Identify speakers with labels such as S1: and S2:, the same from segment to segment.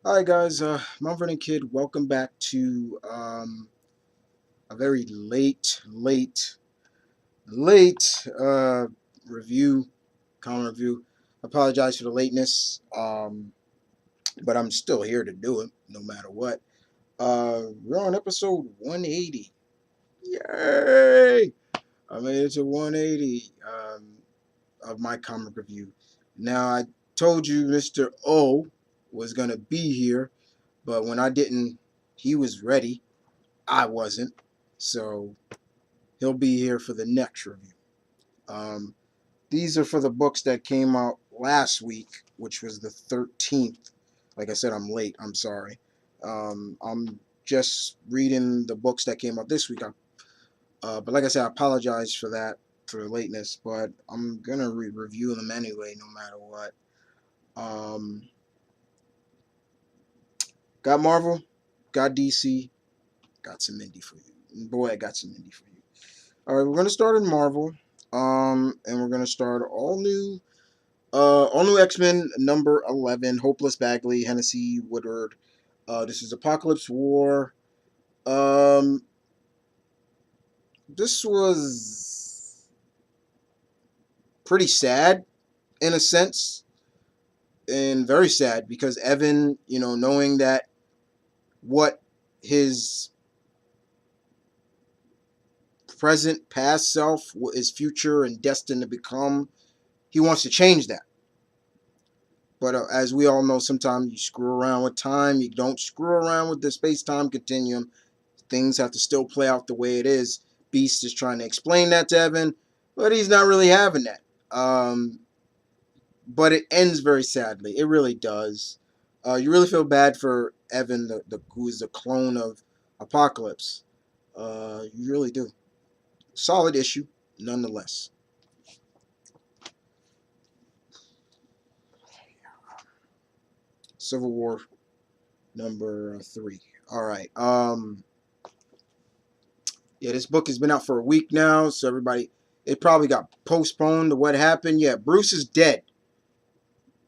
S1: Hi guys, Mumford and Kid. Welcome back to a very late review, common review. Apologize for the lateness, but I'm still here to do it, no matter what. We're on episode 180. Yay! I made it to 180 of my comic review. Now I told you Mr. O was gonna be here, but when I didn't, he was ready. I wasn't. So he'll be here for the next review. Um, these are for the books that came out last week, which was the 13th. Like I said, I'm late. I'm sorry. I'm just reading the books that came out this week. But like I said, I apologize for that, for the lateness. But I'm going to review them anyway, no matter what. Got Marvel, got DC, got some indie for you. Boy, I got some indie for you. All right, we're gonna start in Marvel, and we're gonna start all new X-Men number 11. Hopeless Bagley, Hennessy Woodward. This is Apocalypse War. Um, this was pretty sad in a sense, and very sad because Evan, knowing that what his present, past self is future and destined to become, he wants to change that. But as we all know, sometimes you screw around with time. You don't screw around with the space-time continuum. Things have to still play out the way it is. Beast is trying to explain that to Evan, but he's not really having that. But it ends very sadly. It really does. You really feel bad for Evan, who is the clone of Apocalypse. You really do. Solid issue, nonetheless. Civil War number 3. All right. Yeah, this book has been out for a week now, so it probably got postponed to what happened. Yeah, Bruce is dead.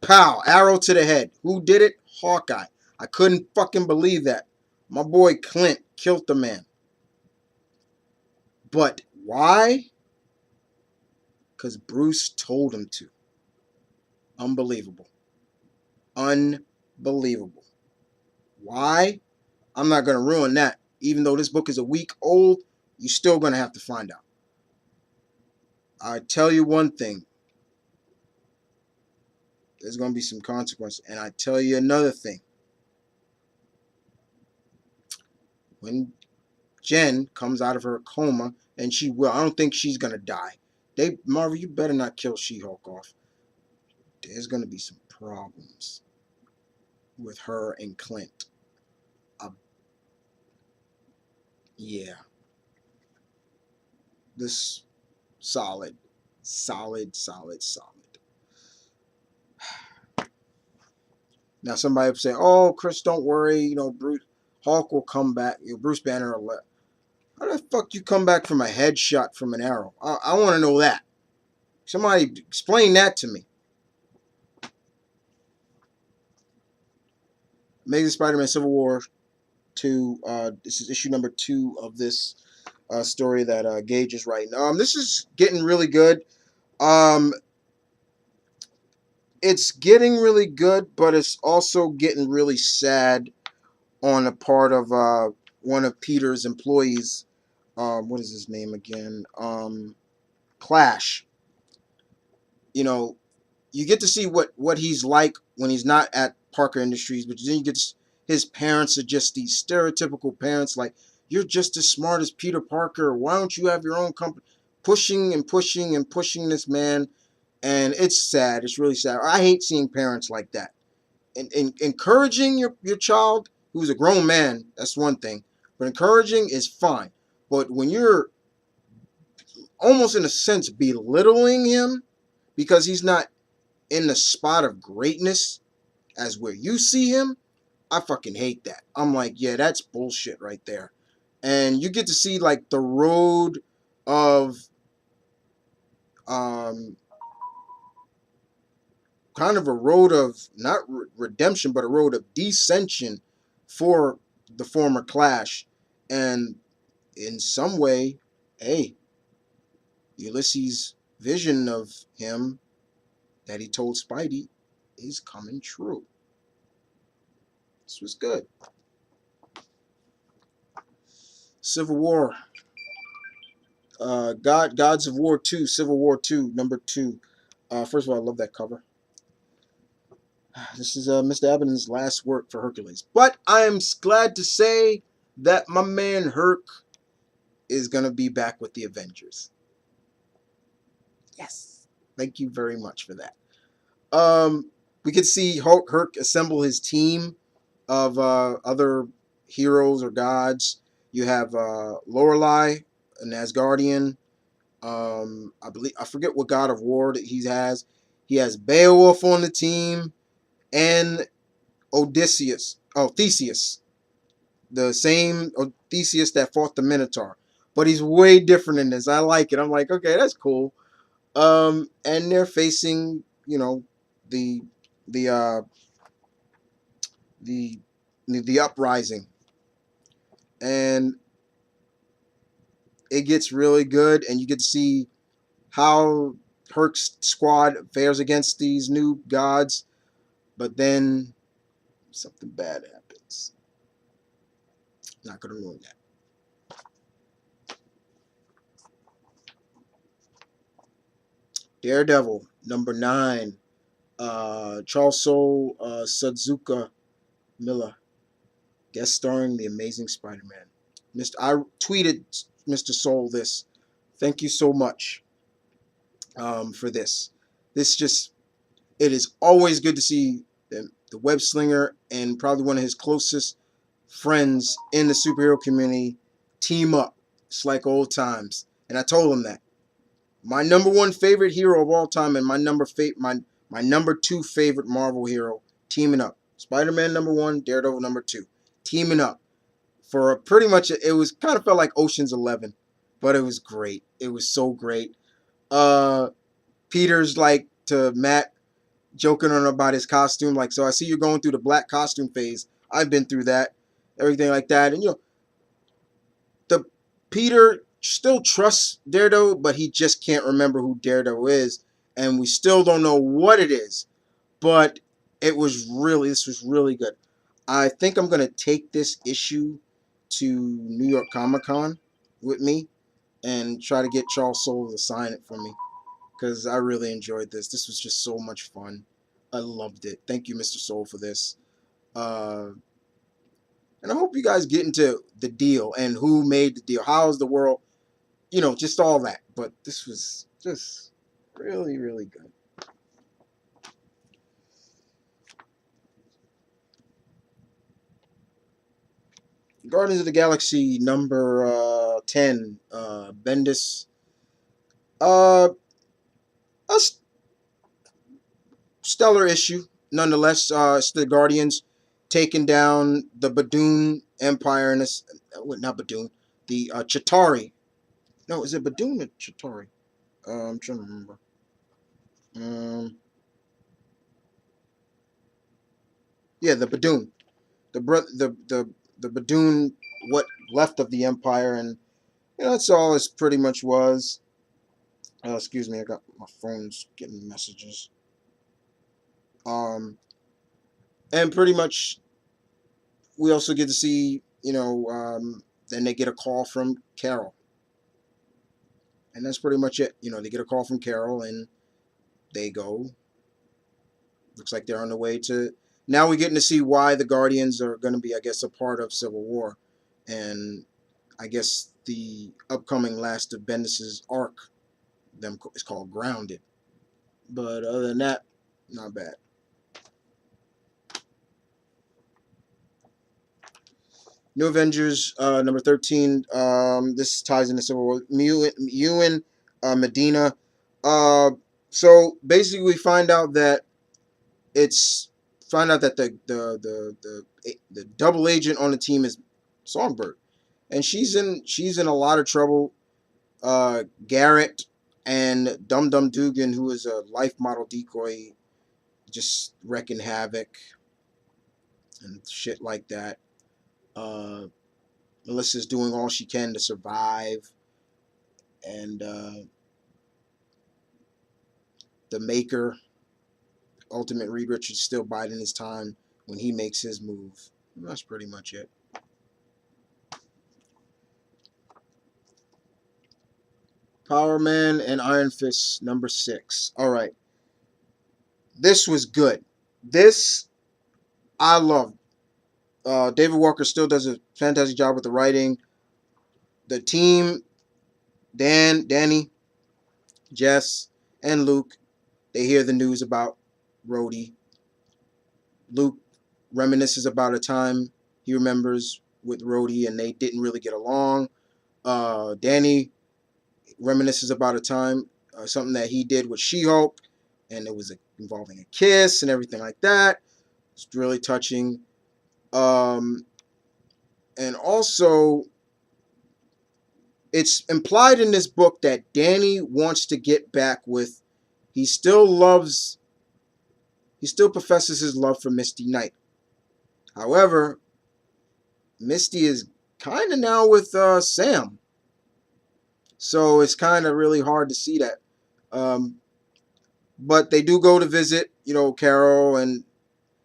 S1: Pow, arrow to the head. Who did it? Hawkeye. I couldn't fucking believe that. My boy Clint killed the man. But why? Because Bruce told him to. Unbelievable. Unbelievable. Why? I'm not going to ruin that. Even though this book is a week old, you're still going to have to find out. I tell you one thing. There's going to be some consequences. And I tell you another thing. When Jen comes out of her coma, and she will, I don't think she's going to die. Marvel, you better not kill She-Hulk off. There's going to be some problems with her and Clint. Yeah. This solid. Now somebody will say, "Oh, Chris, don't worry. Bruce Hulk will come back. Bruce Banner will How the fuck you come back from a headshot from an arrow? I want to know that. Somebody explain that to me." Amazing Spider-Man Civil War 2. This is issue number 2 of this story that Gage is writing. This is getting really good. It's getting really good, but it's also getting really sad on the part of one of Peter's employees. What is his name again? Clash. You get to see what he's like when he's not at Parker Industries, but then you get his parents are just these stereotypical parents, like, you're just as smart as Peter Parker. Why don't you have your own company? Pushing and pushing and pushing this man, and it's sad. It's really sad. I hate seeing parents like that. And encouraging your child who's a grown man, that's one thing, but encouraging is fine. But when you're almost in a sense belittling him because he's not in the spot of greatness as where you see him, I fucking hate that. I'm like, yeah, that's bullshit right there. And you get to see like the road of kind of a road of not redemption, but a road of descension for the former Clash. And in some way, hey, Ulysses' vision of him that he told Spidey is coming true. This was good. Civil War. Gods of War 2, Civil War 2, number 2. First of all, I love that cover. This is Mr. Abbott last work for Hercules. But I am glad to say that my man Herc is going to be back with the Avengers. Yes. Thank you very much for that. We could see Herc assemble his team of other heroes or gods. You have Lorelei, an Asgardian. I forget what God of War that he has. He has Beowulf on the team and Theseus, the same Theseus that fought the Minotaur, but he's way different in this. I like it. I'm like, okay, that's cool. And they're facing, the the uh, the uprising, and it gets really good, and you get to see how Herc's squad fares against these new gods, but then something bad happens. Not gonna ruin that. Daredevil, number 9. Charles Soule, Suzuka Miller, guest starring the Amazing Spider-Man. I tweeted Mr. Soule this. Thank you so much for this. It is always good to see the web slinger and probably one of his closest friends in the superhero community team up. It's like old times. And I told him that. My number 1 favorite hero of all time and my number 2 favorite Marvel hero teaming up. Spider-Man number 1, Daredevil number 2. Teaming up for pretty much, it was kind of felt like Ocean's 11, but it was great. It was so great. Peter's like to Matt, joking on about his costume, like, so I see you're going through the black costume phase. I've been through that, everything like that. And the Peter still trusts Daredevil, but he just can't remember who Daredevil is, and we still don't know what it is. But this was really good. I think I'm gonna take this issue to New York Comic Con with me and try to get Charles Soule to sign it for me, because I really enjoyed this. This was just so much fun. I loved it. Thank you, Mr. Soule, for this. And I hope you guys get into the deal and who made the deal. How's the world? Just all that. But this was just really, really good. Guardians of the Galaxy number 10. Bendis. A stellar issue. Nonetheless, it's the Guardians taking down the Badoon Empire and this. Not Badoon. The Chitauri. No, is it Badoon or Chitauri? I'm trying to remember. Yeah, the Badoon. The Badoon, what left of the Empire, and that's all this pretty much was. Excuse me, I got my phone's getting messages. And pretty much we also get to see, then they get a call from Carol, and that's pretty much it. They get a call from Carol, and they go. Looks like they're on the way to. Now we're getting to see why the Guardians are going to be, I guess, a part of Civil War, and I guess the upcoming last of Bendis's arc, is called Grounded. But other than that, not bad. New Avengers, number 13. This ties into Civil War. Ewan, Medina. So basically, we find out that the double agent on the team is Songbird, and she's in a lot of trouble. Garrett and Dum Dum Dugan, who is a life model decoy, just wrecking havoc and shit like that. Melissa's doing all she can to survive, and the Maker, Ultimate Reed Richards, still biding his time when he makes his move. And that's pretty much it. Powerman and Iron Fist number 6. All right, this was good. This I love. David Walker still does a fantastic job with the writing. The team, Danny, Jess, and Luke, they hear the news about Rhodey. Luke reminisces about a time he remembers with Rhodey and they didn't really get along. Danny reminisces about a time, something that he did with She-Hulk, and it was involving a kiss and everything like that. It's really touching. And also, it's implied in this book that Danny wants to get back with. He still professes his love for Misty Knight. However, Misty is kind of now with Sam. So it's kind of really hard to see that. But they do go to visit, Carol, and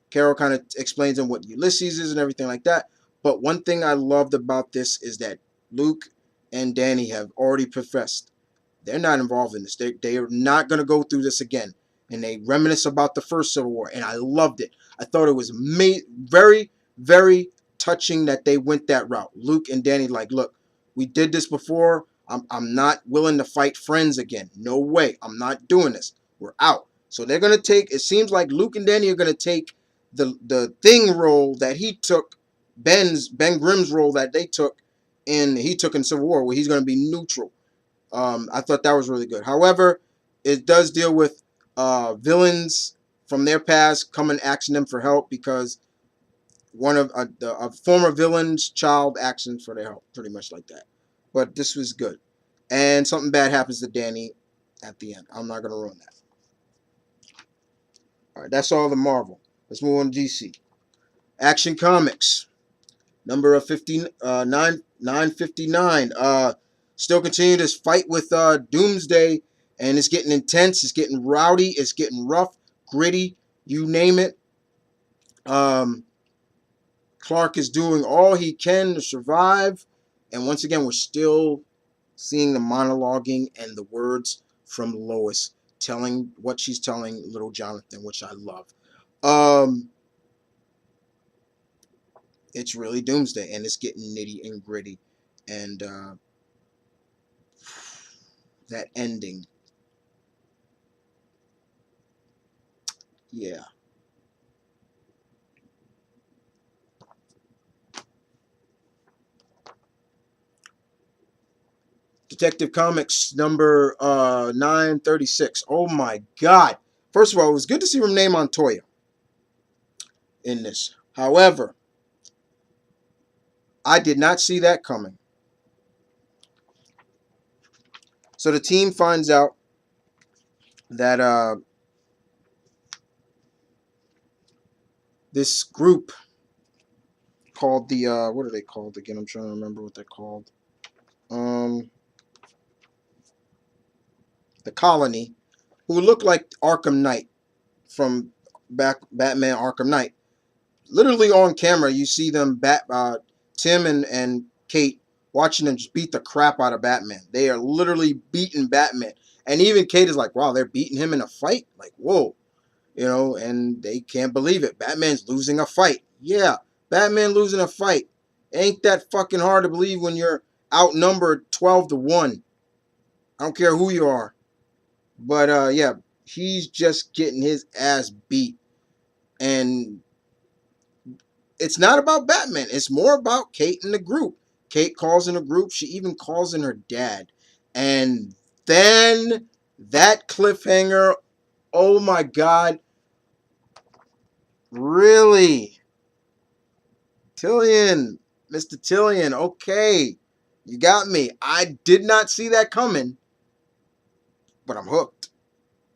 S1: Carol kind of explains them what Ulysses is and everything like that. But one thing I loved about this is that Luke and Danny have already professed they're not involved in this. They are not going to go through this again. And they reminisce about the first Civil War. And I loved it. I thought it was very, very touching that they went that route. Luke and Danny like, look, we did this before. I'm not willing to fight friends again. No way. I'm not doing this. We're out. So they're going to take, it seems like Luke and Danny are going to take the Thing role that he took, Ben Grimm's role that he took in Civil War, where he's going to be neutral. I thought that was really good. However, it does deal with villains from their past coming asking them for help because one of a former villain's child asking for their help, pretty much like that. But this was good. And something bad happens to Danny at the end. I'm not going to ruin that. All right, that's all the Marvel. Let's move on to DC. Action Comics. Number 959. Still continue this fight with Doomsday, and it's getting intense. It's getting rowdy. It's getting rough, gritty. You name it. Clark is doing all he can to survive, and once again, we're still seeing the monologuing and the words from Lois telling what she's telling little Jonathan, which I love. It's really Doomsday, and it's getting nitty and gritty, and that ending, yeah. Detective Comics number 936. Oh my God! First of all, it was good to see Renee Montoya in this. However, I did not see that coming. So the team finds out that this group called the what are they called again? I'm trying to remember what they're called. The Colony, who look like Arkham Knight from Batman Arkham Knight. Literally on camera, you see them Tim and Kate watching them just beat the crap out of Batman. They are literally beating Batman. And even Kate is like, wow, they're beating him in a fight? Like, whoa. And they can't believe it. Batman's losing a fight. Yeah, Batman losing a fight. Ain't that fucking hard to believe when you're outnumbered 12-1. I don't care who you are. But, yeah, he's just getting his ass beat. And it's not about Batman. It's more about Kate and the group. Kate calls in a group. She even calls in her dad. And then that cliffhanger, oh my God. Really? Tillian, Mr. Tillian, okay. You got me. I did not see that coming, but I'm hooked.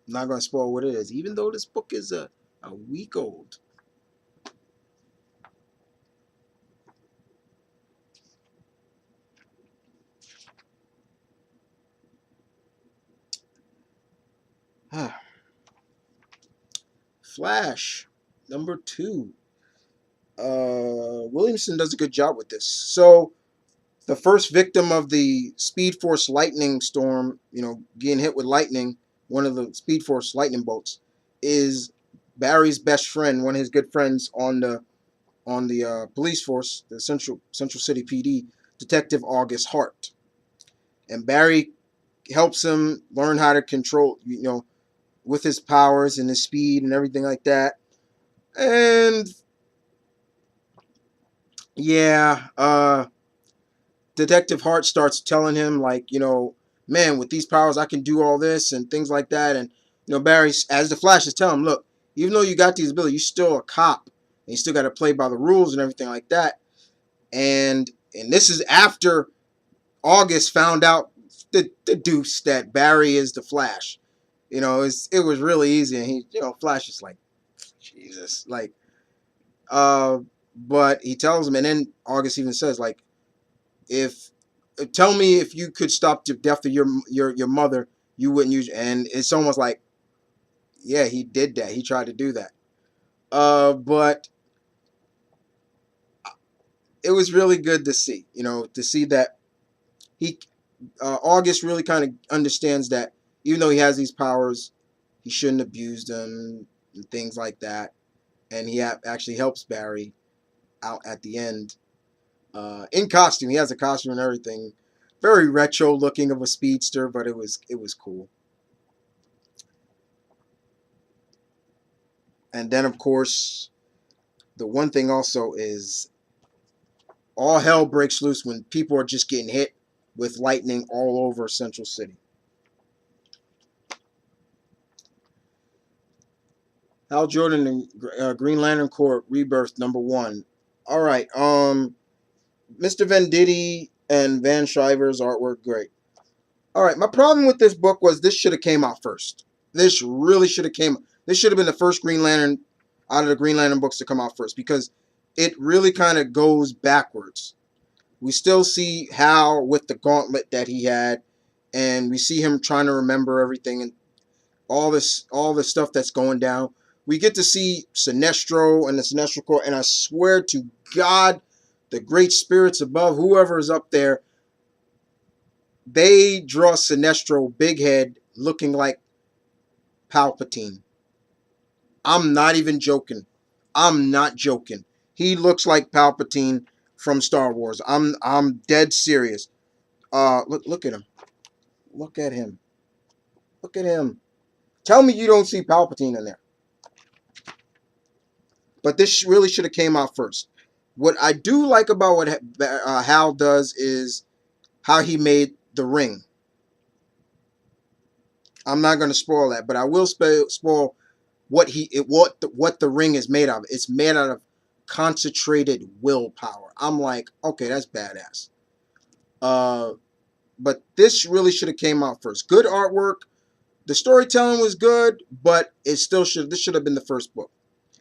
S1: I'm not going to spoil what it is. Even though this book is a A week old. Flash, number 2. Williamson does a good job with this. So the first victim of the Speed Force lightning storm, getting hit with lightning, one of the Speed Force lightning bolts, is Barry's best friend, one of his good friends on the police force, the Central City PD, Detective August Hart. And Barry helps him learn how to control, with his powers and his speed and everything like that. And yeah, Detective Hart starts telling him, like, man, with these powers I can do all this and things like that. And Barry, as the Flash, is telling him, look, even though you got these abilities, you're still a cop and you still got to play by the rules and everything like that. And this is after August found out the deuce that Barry is the Flash. It was really easy, and Flash is like, Jesus, like, uh, but he tells him, and then August even says, like, if tell me if you could stop the death of your mother, you wouldn't use. And it's almost like, yeah, he did that. He tried to do that. But it was really good to see, to see that he August really kind of understands that even though he has these powers, he shouldn't abuse them and things like that. And he actually helps Barry out at the end in costume. He has a costume and everything, very retro looking of a speedster, but it was cool. And then of course, the one thing also is all hell breaks loose when people are just getting hit with lightning all over Central City. Hal Jordan and Green Lantern Corps Rebirth #1. All right, Mr. Venditti and Van Schreiber's artwork, great. All right, my problem with this book was this should have came out first. This really should have came. This should have been the first Green Lantern out of the Green Lantern books to come out first, because it really kind of goes backwards. We still see Hal with the gauntlet that he had, and we see him trying to remember everything and all the stuff that's going down. We get to see Sinestro and the Sinestro Corps, and I swear to God, the great spirits above, whoever is up there, they draw Sinestro big head looking like Palpatine. I'm not even joking. I'm not joking. He looks like Palpatine from Star Wars. I'm dead serious. Look at him. Look at him. Look at him. Tell me you don't see Palpatine in there. But this really should have came out first. What I do like about what Hal does is how he made the ring. I'm not going to spoil that, but I will spoil what the ring is made of. It's made out of concentrated willpower. I'm like, okay, that's badass. But this really should have came out first. Good artwork. The storytelling was good, but this should have been the first book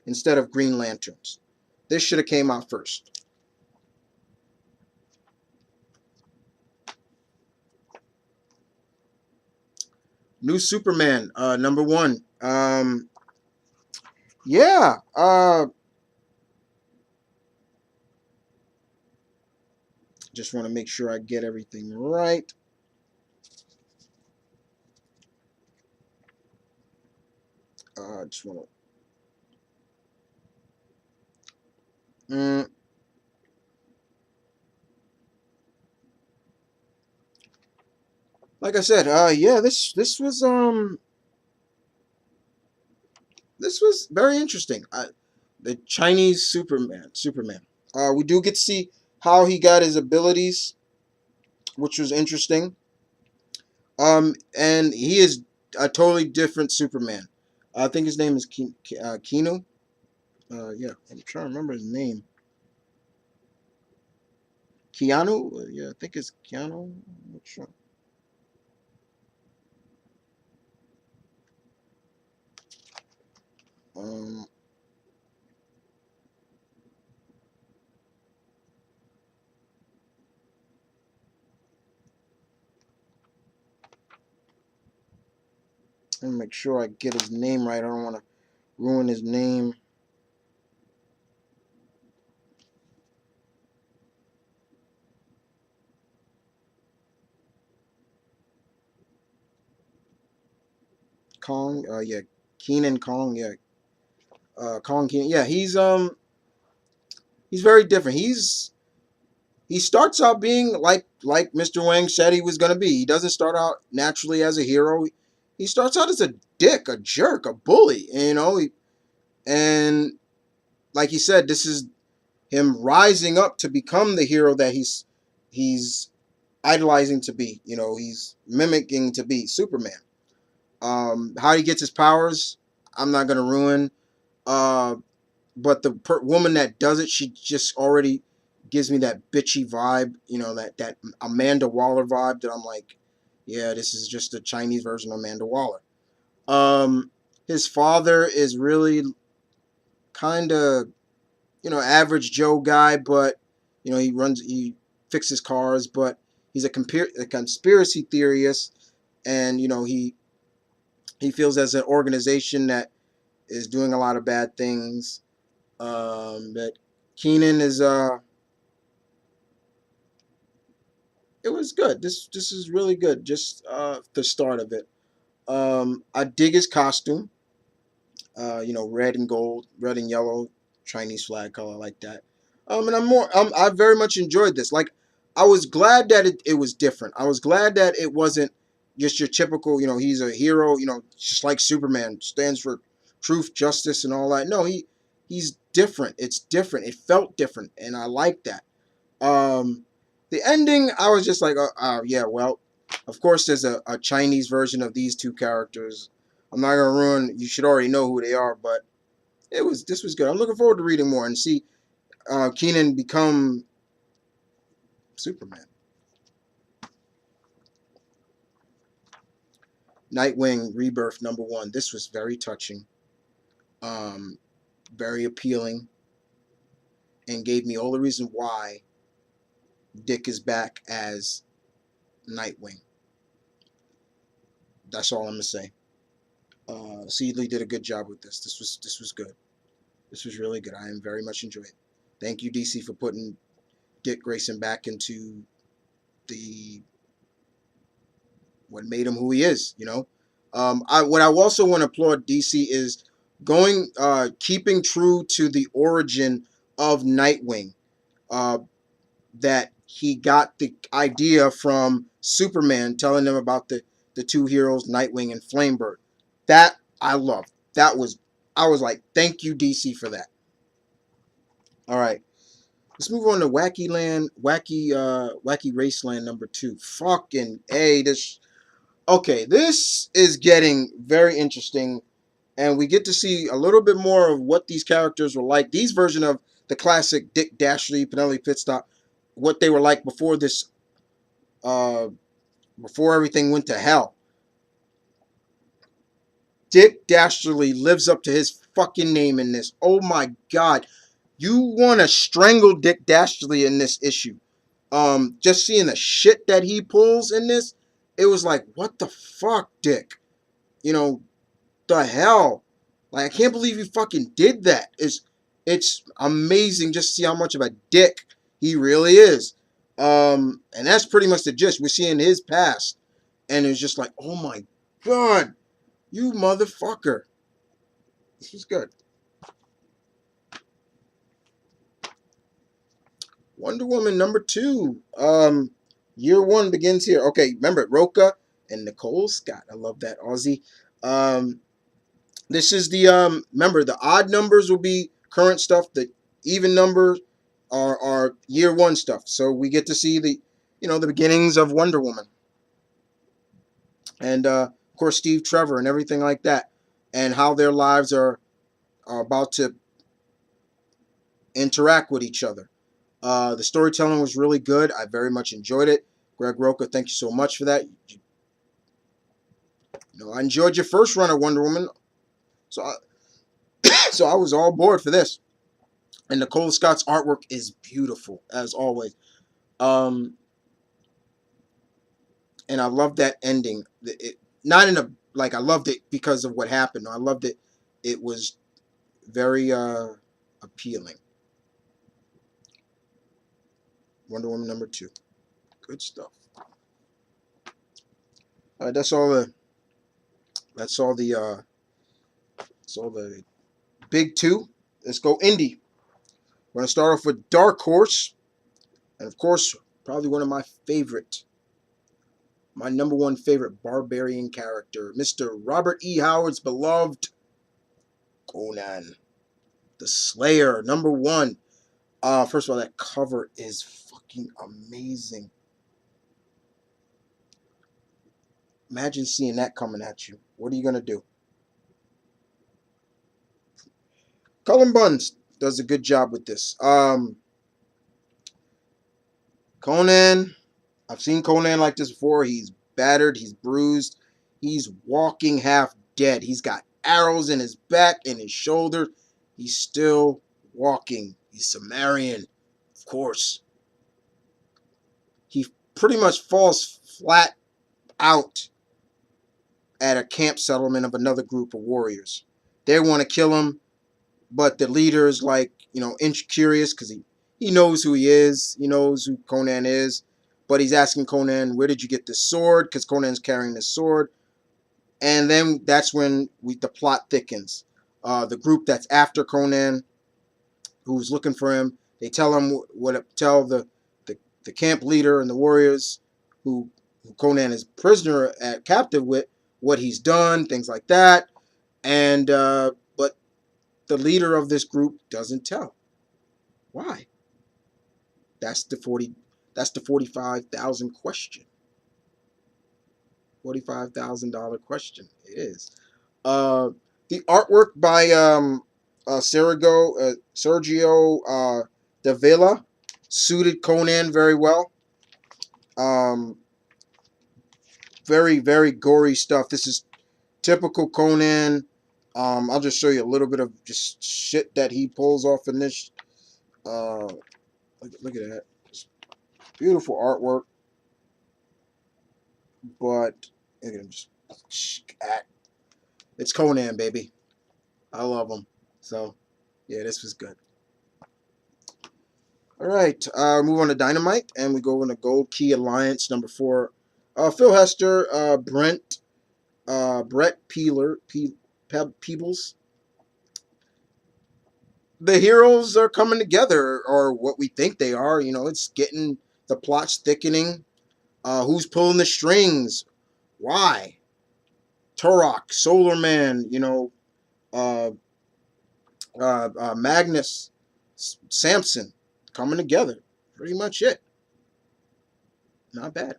S1: instead of Green Lanterns. This should have came out first. New Superman, #1. Yeah. Just want to make sure I get everything right. Just want to. Like I said, yeah, this was very interesting. The Chinese Superman. We do get to see how he got his abilities, which was interesting. And he is a totally different Superman. I think his name is Kino. Yeah, I'm trying to remember his name. Keanu? Yeah, I think it's Keanu. I'm not sure. Um, let me make sure I get his name right. I don't want to ruin his name. Kong. Yeah, Keenan Kong. Yeah, Kong Keenan. Yeah, he's very different. He starts out being like Mr. Wang said he was gonna be. He doesn't start out naturally as a hero. He starts out as a dick, a jerk, a bully. You know, and like he said, this is him rising up to become the hero that he's idolizing to be. You know, he's mimicking to be Superman. How he gets his powers, I'm not gonna ruin. Uh, but the woman that does it, she just already gives me that bitchy vibe. You know, that Amanda Waller vibe that I'm like, yeah, this is just a Chinese version of Amanda Waller. His father is really kind of, you know, average Joe guy, but you know, he fixes cars, but he's a conspiracy theorist, and you know, he feels as an organization that is doing a lot of bad things. But Keenan is it was good. This is really good. Just the start of it. I dig his costume. You know, red and gold, red and yellow, Chinese flag color like that. And I very much enjoyed this. Like, I was glad that it was different. I was glad that it wasn't just your typical, you know, he's a hero, you know, just like Superman stands for truth, justice, and all that. No, he's different. It's different. It felt different, and I like that. The ending, I was just like, yeah, well, of course, there's a Chinese version of these two characters. I'm not gonna ruin. You should already know who they are, but this was good. I'm looking forward to reading more and see Keenan become Superman. Nightwing Rebirth #1. This was very touching, um, very appealing, and gave me all the reason why Dick is back as Nightwing. That's all I'm gonna say. Seedley did a good job with this. This was good. This was really good. I am very much enjoyed it. Thank you, DC, for putting Dick Grayson back into the what made him who he is. You know, what I also want to applaud DC is keeping true to the origin of Nightwing. Uh, that he got the idea from Superman telling them about the two heroes, Nightwing and Flamebird. That I love. That was I was like, thank you, DC, for that. All right. Let's move on to Wacky Raceland #2. Fucking A. This is getting very interesting, and we get to see a little bit more of what these characters were like. These version of the classic Dick Dastardly, Penelope Pitstop, what they were like before uh, before everything went to hell. Dick Dastardly lives up to his fucking name in this. Oh my god. You want to strangle Dick Dastardly in this issue. Just seeing the shit that he pulls in this, it was like, what the fuck, Dick? You know, the hell? Like, I can't believe you fucking did that. It's amazing just to see how much of a dick he really is. And that's pretty much the gist. We're seeing his past, and it's just like, oh my god, you motherfucker. This is good. Wonder Woman #2. Year one begins here. Okay, remember Roca and Nicole Scott. I love that Aussie. This is the remember the odd numbers will be current stuff. The even numbers are year one stuff. So we get to see the beginnings of Wonder Woman, and of course Steve Trevor and everything like that, and how their lives are about to interact with each other. The storytelling was really good. I very much enjoyed it. Greg Roca, thank you so much for that. I enjoyed your first run of Wonder Woman. So, So I was all board for this. And Nicole Scott's artwork is beautiful, as always. And I love that ending. Not in a, like, I loved it because of what happened. I loved it. It was very appealing. Wonder Woman #2. Good stuff. All right, that's all the big two. Let's go indie. We're gonna start off with Dark Horse, and of course, probably one of my #1 favorite barbarian character, Mr. Robert E. Howard's beloved Conan the Slayer, #1. First of all, that cover is fucking amazing. Imagine seeing that coming at you. What are you gonna do? Cullen Bunn does a good job with this. Conan, I've seen Conan like this before. He's battered, he's bruised, he's walking half dead. He's got arrows in his back and his shoulder. He's still walking. He's Sumerian, of course. He pretty much falls flat out at a camp settlement of another group of warriors. They want to kill him, but the leader is like, curious because he knows who he is. He knows who Conan is. But he's asking Conan, where did you get this sword? Because Conan's carrying this sword. And then that's when the plot thickens. The group that's after Conan, who's looking for him, they tell him tell the camp leader and the warriors who Conan is prisoner captive with, what he's done, things like that. And but the leader of this group doesn't tell. Why? That's the $45,000 question. $45,000 question. It is. The artwork by Sergio Davila suited Conan very well. Very, very gory stuff. This is typical Conan. I'll just show you a little bit of just shit that he pulls off in this. Look at that. It's beautiful artwork. But look at him just act. It's Conan, baby. I love him. So, yeah, this was good. All right, move on to Dynamite, and we go into Gold Key Alliance #4. Phil Hester, Brett Peebles. The heroes are coming together, or what we think they are. It's getting, the plot's thickening. Who's pulling the strings? Why? Turok, Solar Man, Magnus, Samson, coming together. Pretty much it. Not bad.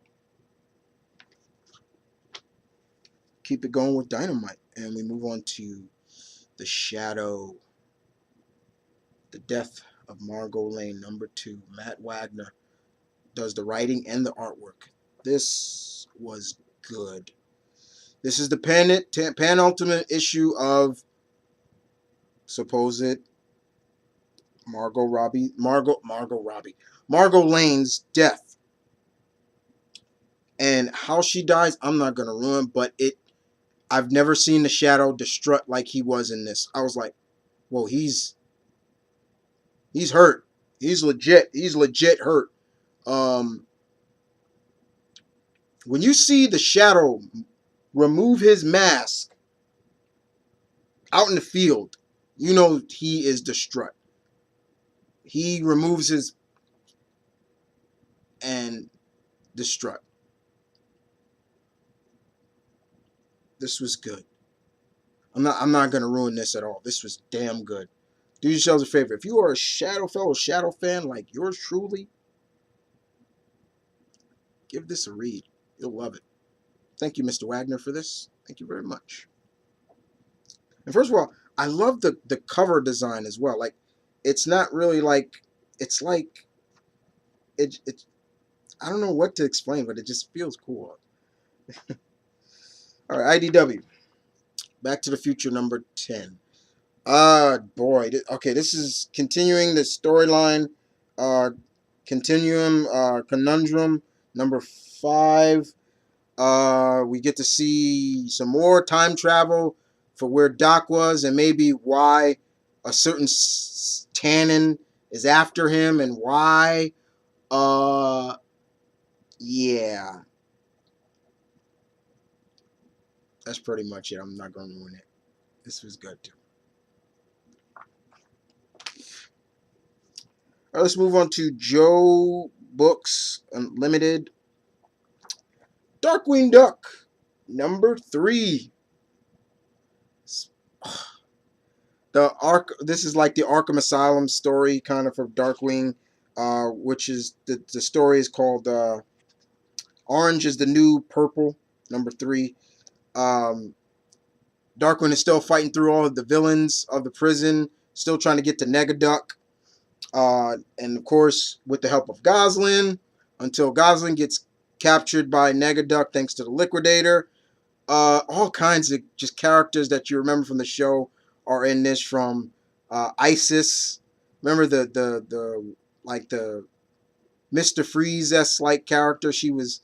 S1: Keep it going with Dynamite, and we move on to The Shadow. The Death of Margo Lane, #2. Matt Wagner does the writing and the artwork. This was good. This is the penultimate issue of supposed Margo Lane's death. And how she dies, I'm not gonna ruin, but I've never seen the Shadow destruct like he was in this. I was like, whoa, he's hurt. He's legit hurt. When you see the Shadow remove his mask out in the field, you know he is distraught. He removes his and distraught. This was good. I'm not gonna ruin this at all. This was damn good. Do yourselves a favor. If you are a Shadow fan like yours truly, give this a read. You'll love it. Thank you, Mr. Wagner, for this. Thank you very much. And first of all, I love the cover design as well. Like, it's not really like, it's like, it I don't know what to explain, but it just feels cool. All right, IDW. Back to the Future #10. Boy. Okay, this is continuing the storyline. Uh, Continuum. Conundrum number 5. We get to see some more time travel for where Doc was and maybe why a certain Tannen is after him and why. Yeah, that's pretty much it. I'm not going to ruin it. This was good too. All right, let's move on to Joe Books Unlimited. Darkwing Duck number 3. The Ark. This is like the Arkham Asylum story, kind of for Darkwing, which is the story is called Orange is the New Purple. Number 3. Um, Darkwing is still fighting through all of the villains of the prison, still trying to get to Negaduck, and of course with the help of Goslin, until Goslin gets captured by Negaduck thanks to the Liquidator. All kinds of just characters that you remember from the show are in this. From Isis, remember the like the Mr. Freeze-esque like character. She was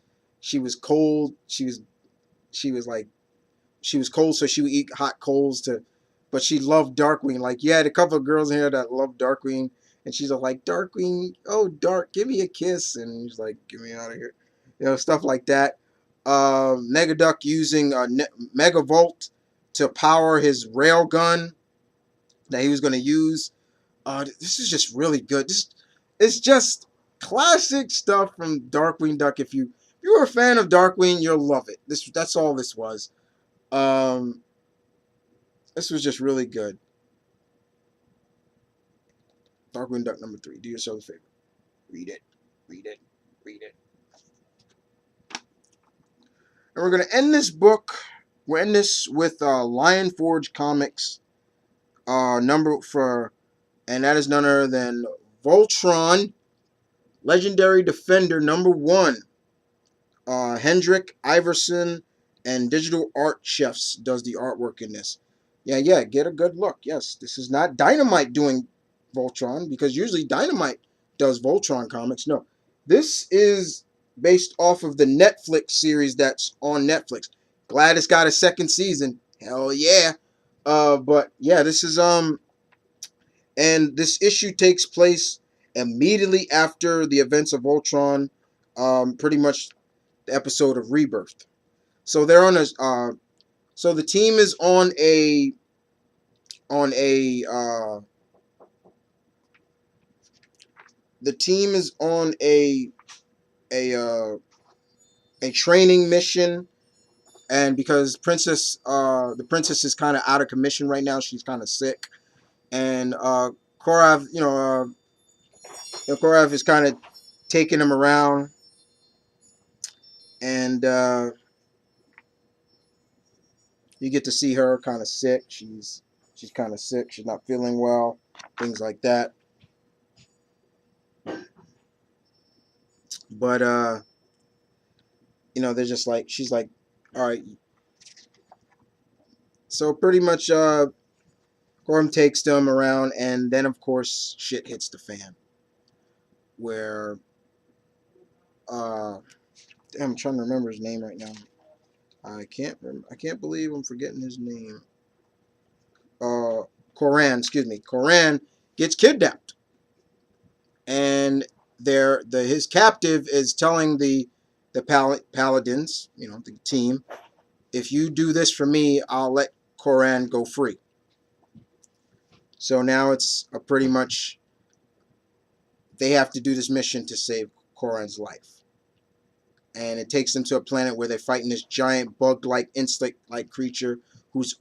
S1: cold. She was like she was cold, so she would eat hot coals to. But she loved Darkwing. Like you had a couple of girls in here that loved Darkwing, and she's like, Darkwing, oh Dark, give me a kiss, and he's like, get me out of here, stuff like that. Negaduck using Megavolt to power his railgun that he was going to use. This is just really good. It's just classic stuff from Darkwing Duck. If you were a fan of Darkwing, you'll love it. That's all this was. Um, this was just really good. Darkwing Duck number 3. Do yourself a favor. Read it. Read it. Read it. And we're going to end this book. We're end this with Lion Forge Comics number for, and that is none other than Voltron, Legendary Defender number 1. Hendrik Iverson and Digital Art Chefs does the artwork in this. Yeah, get a good look. Yes, this is not Dynamite doing Voltron, because usually Dynamite does Voltron comics. No, this is based off of the Netflix series that's on Netflix. Glad it's got a second season. Hell yeah. But yeah, this is and this issue takes place immediately after the events of Voltron, pretty much the episode of Rebirth. So they're on a so the team is on a the team is on a uh, a training mission, and because the princess is kind of out of commission right now, she's kind of sick, and Korav, Korav is kind of taking him around, and you get to see her kind of sick. She's kind of sick. She's not feeling well. Things like that. But they're just like, she's like, all right. So pretty much Gorm takes them around, and then of course shit hits the fan. Where damn, I'm trying to remember his name right now. I can't believe I'm forgetting his name. Koran, excuse me. Koran gets kidnapped, and his captive is telling the paladins, the team, if you do this for me, I'll let Koran go free. So now it's a pretty much they have to do this mission to save Koran's life. And it takes them to a planet where they're fighting this giant bug-like, insect-like creature whose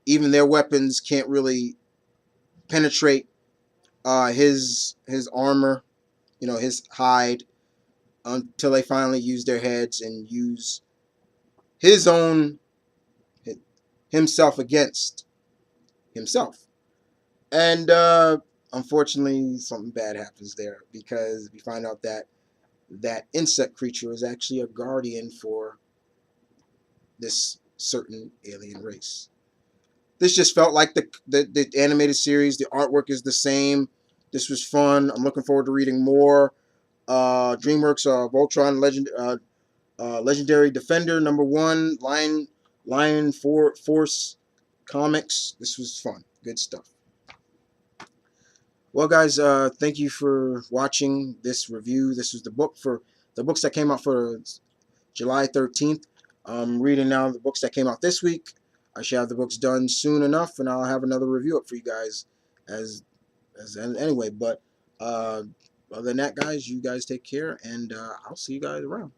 S1: even their weapons can't really penetrate his armor, his hide, until they finally use their heads and use his own himself against himself. And unfortunately, something bad happens there, because we find out that insect creature is actually a guardian for this certain alien race. this just felt like the animated series. The artwork is the same. This was fun. I'm looking forward to reading more. DreamWorks Voltron Legendary Defender #1 Lion Force Comics. This was fun. Good stuff. Well, guys, thank you for watching this review. This was the books that came out for July 13th. I'm reading now the books that came out this week. I should have the books done soon enough, and I'll have another review up for you guys. Anyway, but other than that, guys, you guys take care, and I'll see you guys around.